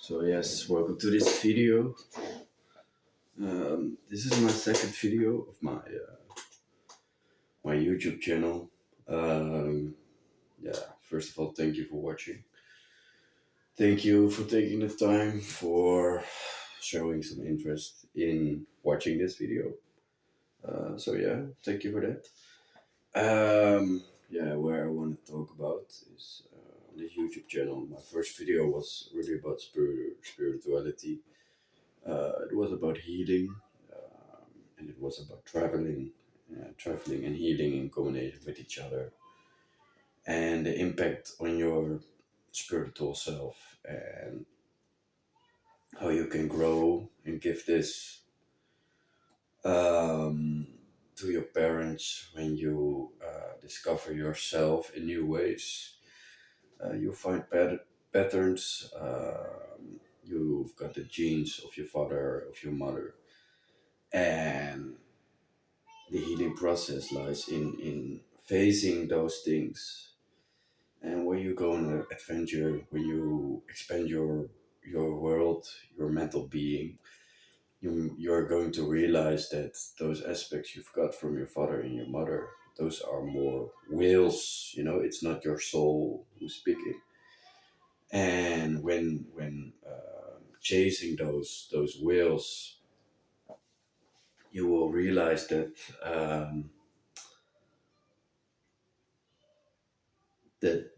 So yes, welcome to this video. This is my second video of my YouTube channel. Yeah, first of all, thank you for watching. Thank you for taking the time for showing some interest in watching this video. So yeah, thank you for that. Yeah, where I want to talk about is on this YouTube channel. My first video was really about spirituality. It was about healing, and it was about traveling and healing in combination with each other, and the impact on your spiritual self, and how you can grow and give this to your parents when you discover yourself in new ways. You find patterns. You've got the genes of your father, of your mother, and the healing process lies in facing those things. And when you go on an adventure, when you expand your world, your mental being, you're going to realize that those aspects you've got from your father and your mother, those are more wills. It's not your soul who's speaking. And when chasing those wills, you will realize that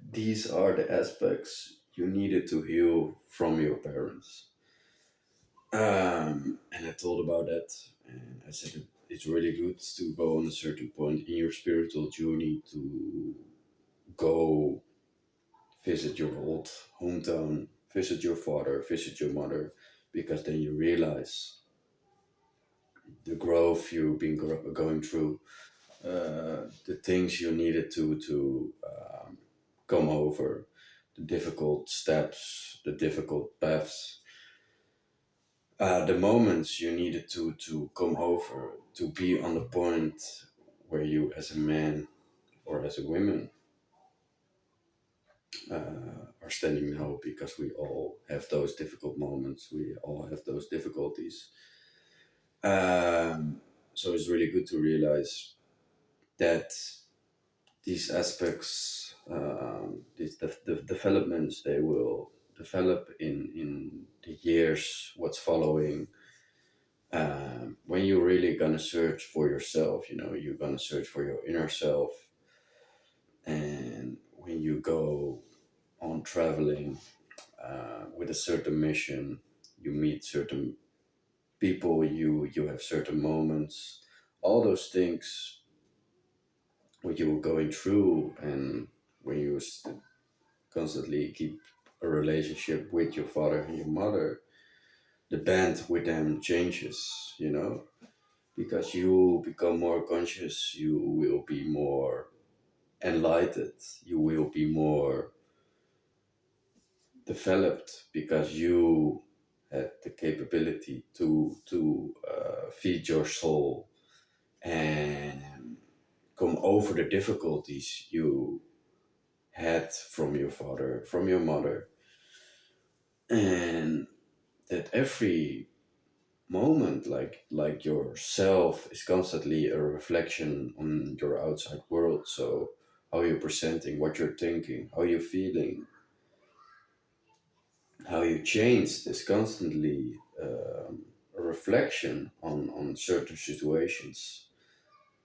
these are the aspects you needed to heal from your parents. And I told about that, and I said it's really good to go on a certain point in your spiritual journey to go visit your old hometown, visit your father, visit your mother, because then you realize the growth you've been going through, the things you needed to come over, the difficult steps, the difficult paths, the moments you needed to come over to be on the point where you, as a man or as a woman, are standing now, because we all have those difficult moments. We all have those difficulties. So it's really good to realize that these aspects, the developments, they will develop in the years what's following. When you're really gonna search for yourself, you're gonna search for your inner self, and when you go on traveling with a certain mission, you meet certain people, you have certain moments, all those things, what you were going through, and when you constantly keep a relationship with your father and your mother, the band with them changes, because you become more conscious, you will be more enlightened, you will be more developed, because you had the capability to feed your soul and come over the difficulties you had from your father, from your mother, and that every moment, like yourself, is constantly a reflection on your outside world. So how you're presenting, what you're thinking, how you're feeling, how you changed is constantly a reflection on certain situations,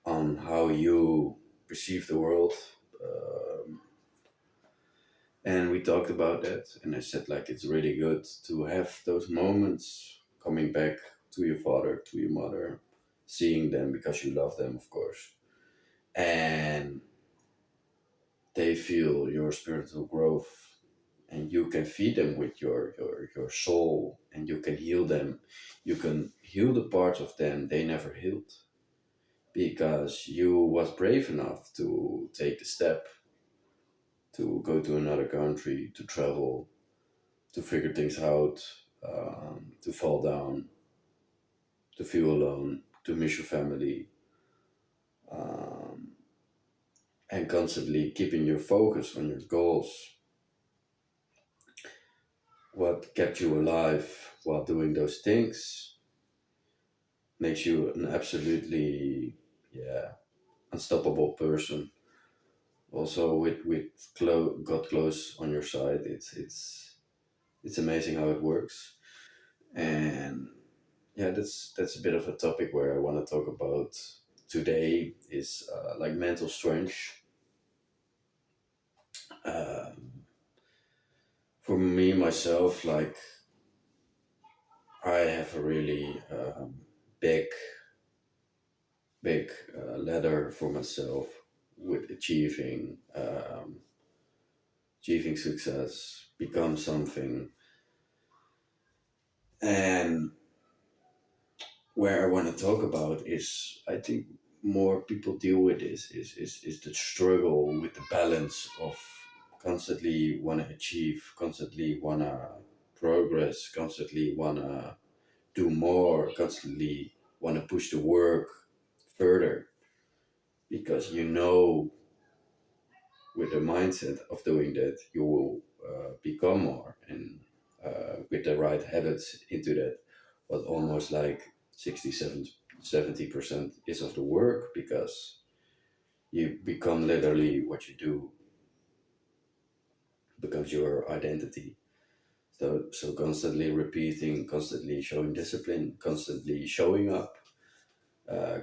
on how you perceive the world. um, and we talked about that, and I said, like, it's really good to have those moments coming back to your father, to your mother, seeing them because you love them, of course, and they feel your spiritual growth, and you can feed them with your soul, and you can heal them. You can heal the parts of them they never healed, because you was brave enough to take the step to go to another country, to travel, to figure things out, to fall down, to feel alone, to miss your family, and constantly keeping your focus on your goals. what kept you alive while doing those things makes you an absolutely, yeah, unstoppable person. Also, with God close on your side, it's amazing how it works. And yeah, that's a bit of a topic where I want to talk about today is like mental strength. Um, for me myself, like I have a really big ladder for myself with achieving success, become something. And where I want to talk about is, I think more people deal with this is the struggle with the balance of constantly want to achieve, constantly want to progress, constantly want to do more, constantly want to push the work further, because you know with the mindset of doing that you will become more, and with the right habits into that, but almost like 67 70% is of the work, because you become literally what you do becomes your identity. So constantly repeating, constantly showing discipline, constantly showing up,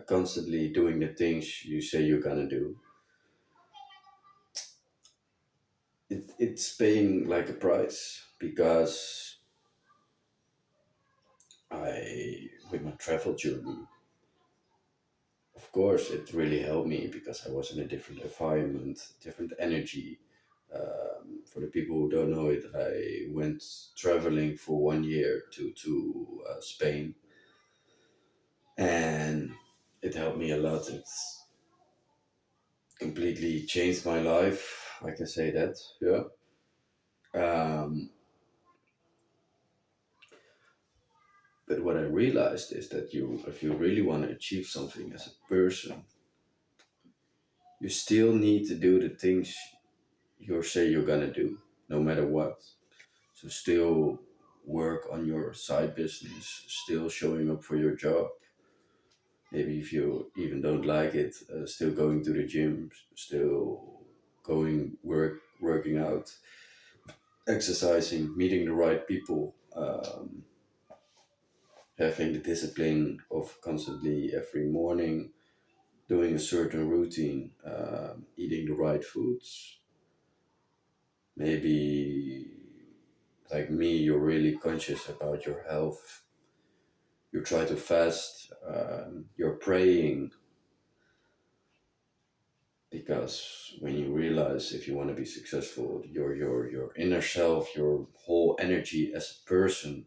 constantly doing the things you say you're gonna do. It's paying like a price, because with my travel journey, of course, it really helped me because I was in a different environment, different energy. For the people who don't know it, I went traveling for 1 year to Spain, and it helped me a lot. It's completely changed my life. I can say that. Yeah. Um, but what I realized is that if you really want to achieve something as a person, you still need to do the things you say you're gonna do, no matter what. So still work on your side business, still showing up for your job. Maybe if you even don't like it, still going to the gym, still working out, exercising, meeting the right people, having the discipline of constantly every morning doing a certain routine, eating the right foods. Maybe like me, you're really conscious about your health. You try to fast. You're praying, because when you realize if you want to be successful, your inner self, your whole energy as a person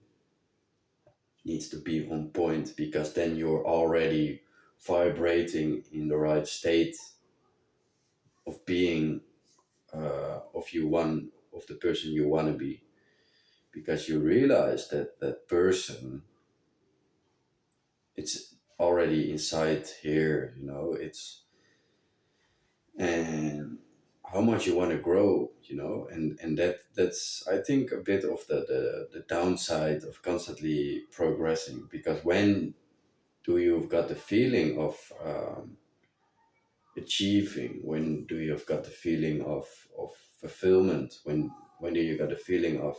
needs to be on point, because then you're already vibrating in the right state of being, of you one of the person you want to be, because you realize that that person, it's already inside here, it's, and how much you want to grow, and that's, I think, a bit of the downside of constantly progressing, because when do you've got the feeling of achieving, when do you've got the feeling of fulfillment, when do you got the feeling of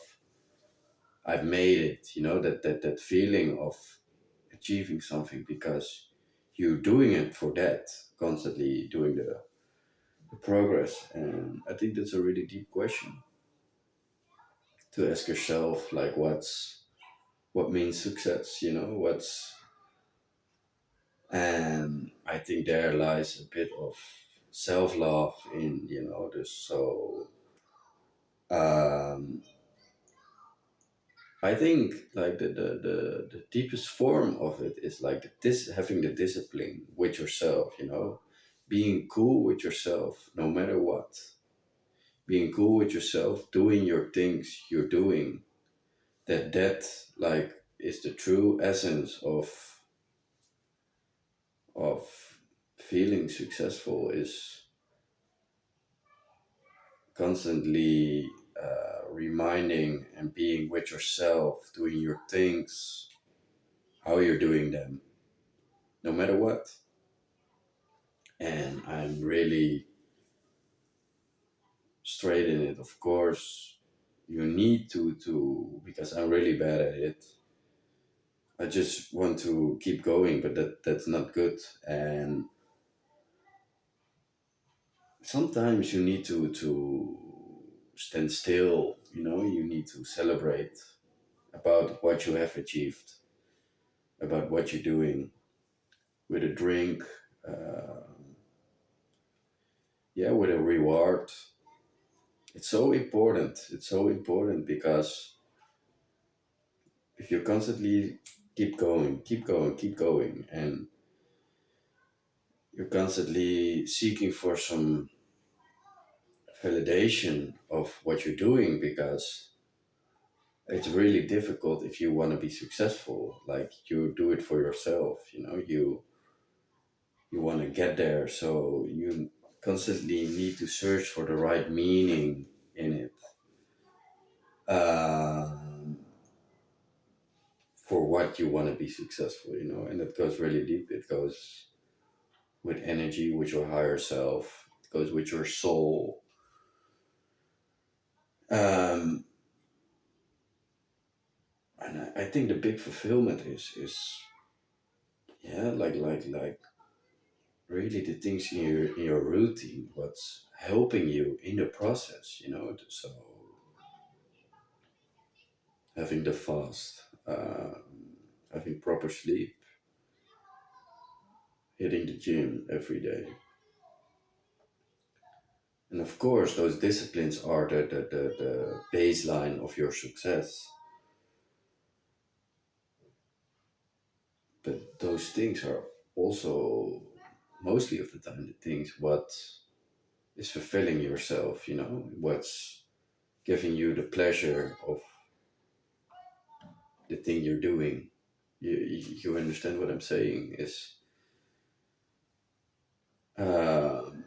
I've made it, that feeling of achieving something, because you're doing it for that, constantly doing the progress. And I think that's a really deep question to ask yourself, like what means success, what's, and I think there lies a bit of self-love in, this. So um I think like the deepest form of it is like this, having the discipline with yourself, being cool with yourself no matter what, being cool with yourself, doing your things you're doing, that like is the true essence of feeling successful, is constantly reminding and being with yourself, doing your things, how you're doing them, no matter what. And I'm really straight in it. Of course, you need to because I'm really bad at it. I just want to keep going, but that's not good. And sometimes you need to stand still. You need to celebrate about what you have achieved, about what you're doing with a drink, uh, yeah, with a reward. It's so important. It's so important because if you constantly keep going, keep going, keep going, and you're constantly seeking for some validation of what you're doing, because it's really difficult if you want to be successful. Like, you do it for yourself, you want to get there, so you constantly need to search for the right meaning in it, um, for what you want to be successful, and it goes really deep. It goes with energy, with your higher self, it goes with your soul. um, and I think the big fulfillment is yeah, like really the things in your routine, what's helping you in the process, so having the fast, having proper sleep, hitting the gym every day. And of course, those disciplines are the baseline of your success. But those things are also, mostly of the time, the things what is fulfilling yourself, what's giving you the pleasure of the thing you're doing. You understand what I'm saying? Is um,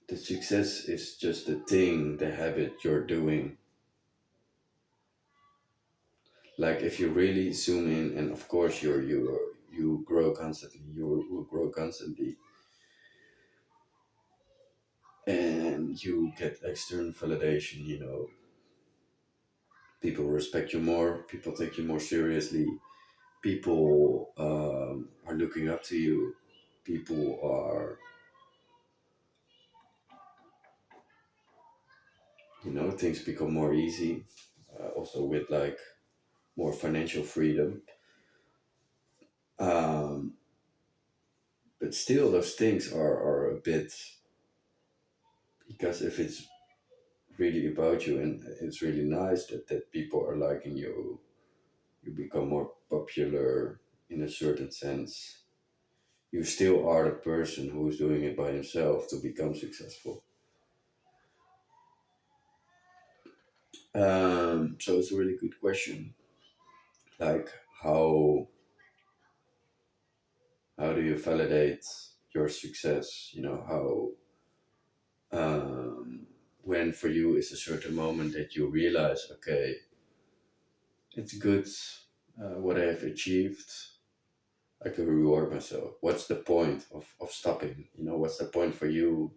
the success is just the thing, the habit you're doing. Like, if you really zoom in, and of course you grow constantly, you will grow constantly, and you get external validation. People respect you more, people take you more seriously, people are looking up to you, people are, things become more easy, also with like more financial freedom. um, but still those things are a bit, because if it's really about you and it's really nice that people are liking you, you become more popular in a certain sense. You still are the person who's doing it by himself to become successful. So it's a really good question. Like, how do you validate your success? Um, when for you is a certain moment that you realize, okay, it's good, what I have achieved. I can reward myself. What's the point of stopping? What's the point for you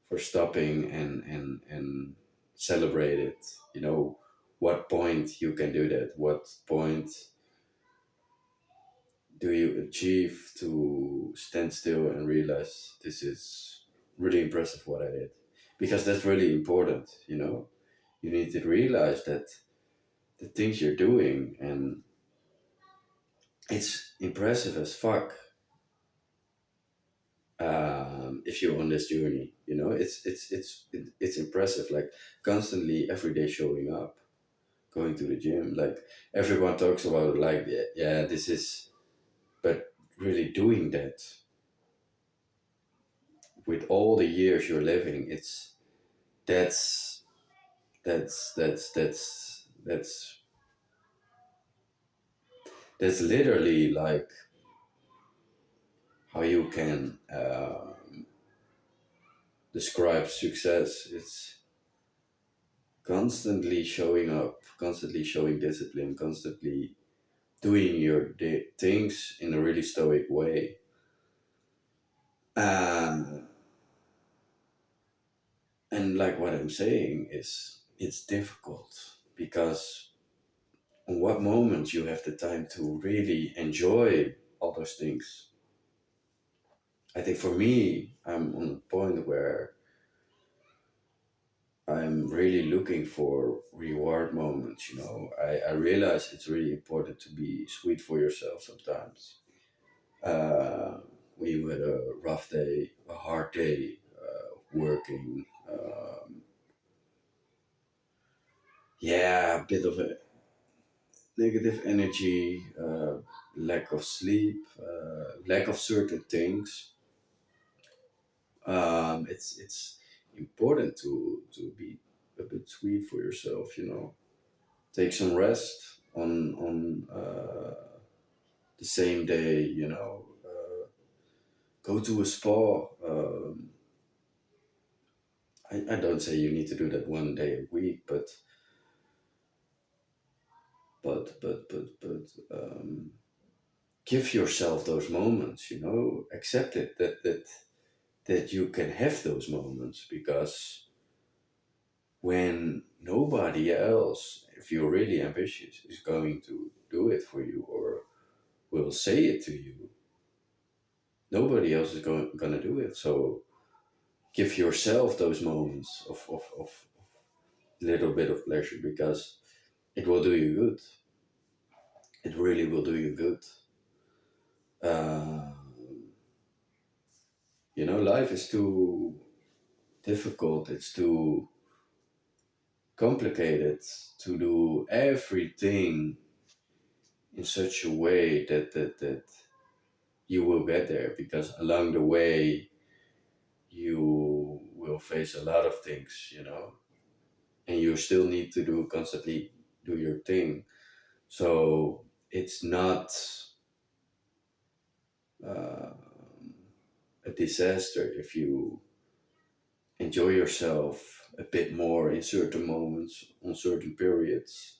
for stopping and celebrate it? What point you can do that? What point do you achieve to stand still and realize this is really impressive what I did? Because that's really important. You need to realize that the things you're doing, and it's impressive as fuck. If you're on this journey, it's impressive, like constantly every day showing up, going to the gym, like everyone talks about, like, yeah, yeah, this is, but really doing that with all the years you're living, that's that's that's literally like how you can describes success. It's constantly showing up, constantly showing discipline, constantly doing your things in a really stoic way. Um, and like what I'm saying is, it's difficult because on what moments you have the time to really enjoy all those things. I think for me, I'm on a point where I'm really looking for reward moments. I realize it's really important to be sweet for yourself sometimes. Uh, when you had a rough day, a hard day, working, yeah, a bit of a negative energy, lack of sleep, lack of certain things. It's important to be a bit sweet for yourself. Take some rest on the same day. Go to a spa. I don't say you need to do that one day a week, but give yourself those moments. Accept it that you can have those moments, because when nobody else, if you're really ambitious, is going to do it for you or will say it to you, nobody else is going to do it. So give yourself those moments of little bit of pleasure, because it will do you good. It really will do you good. Uh, life is too difficult. It's too complicated to do everything in such a way that you will get there, because along the way you will face a lot of things, and you still need to do constantly do your thing. So it's not uh, a disaster if you enjoy yourself a bit more in certain moments, on certain periods.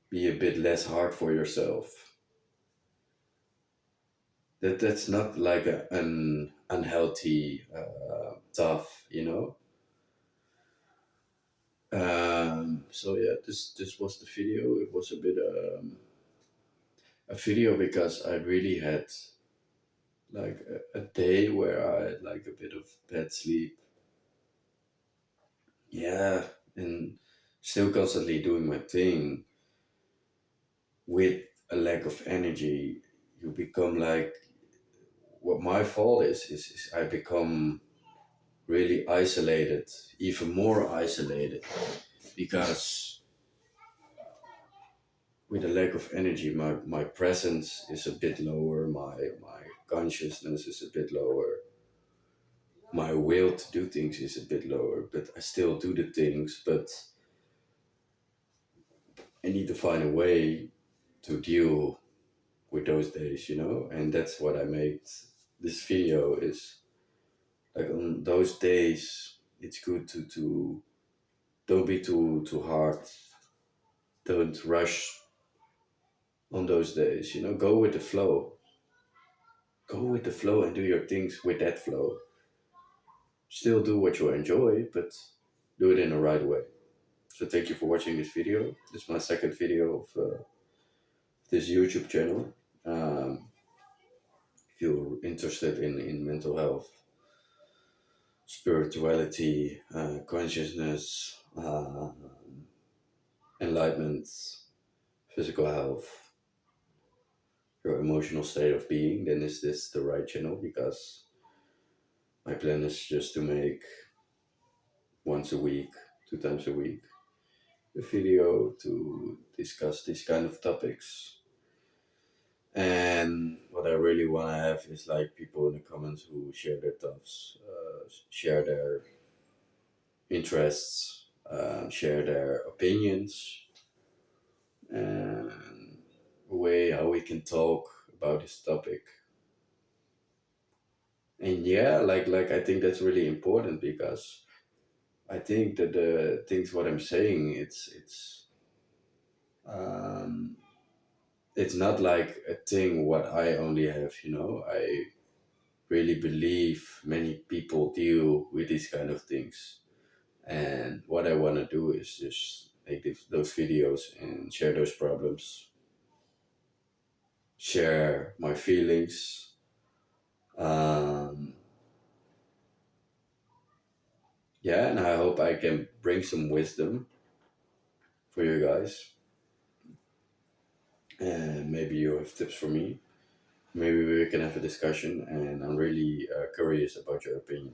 Be a bit less hard for yourself. That's not like an unhealthy tough, so yeah, this was the video. It was a bit a video because I really had like a day where I had like a bit of bad sleep. Yeah, and still constantly doing my thing with a lack of energy. You become like, what my fault is I become really isolated, even more isolated, because with a lack of energy, my presence is a bit lower, my consciousness is a bit lower, my will to do things is a bit lower, but I still do the things, but I need to find a way to deal with those days, and that's what I made this video is, like, on those days it's good to don't be too hard, don't rush on those days, go with the flow, go with the flow and do your things with that flow. Still do what you enjoy, but do it in the right way. So thank you for watching this video. This is my second video of this YouTube channel. Um, if you're interested in mental health, spirituality, consciousness, enlightenment, physical health, your emotional state of being, then is this the right channel? Because my plan is just to make once a week, 2 times a week, a video to discuss these kind of topics. And what I really want to have is like people in the comments who share their thoughts, share their interests, share their opinions, and a way how we can talk about this topic. And yeah, like I think that's really important, because I think that the things what I'm saying, um it's not like a thing what I only have, I really believe many people deal with these kind of things. And what I want to do is just make those videos and share those problems, share my feelings. Um, yeah, and I hope I can bring some wisdom for you guys. And maybe you have tips for me. Maybe we can have a discussion, and I'm really curious about your opinion.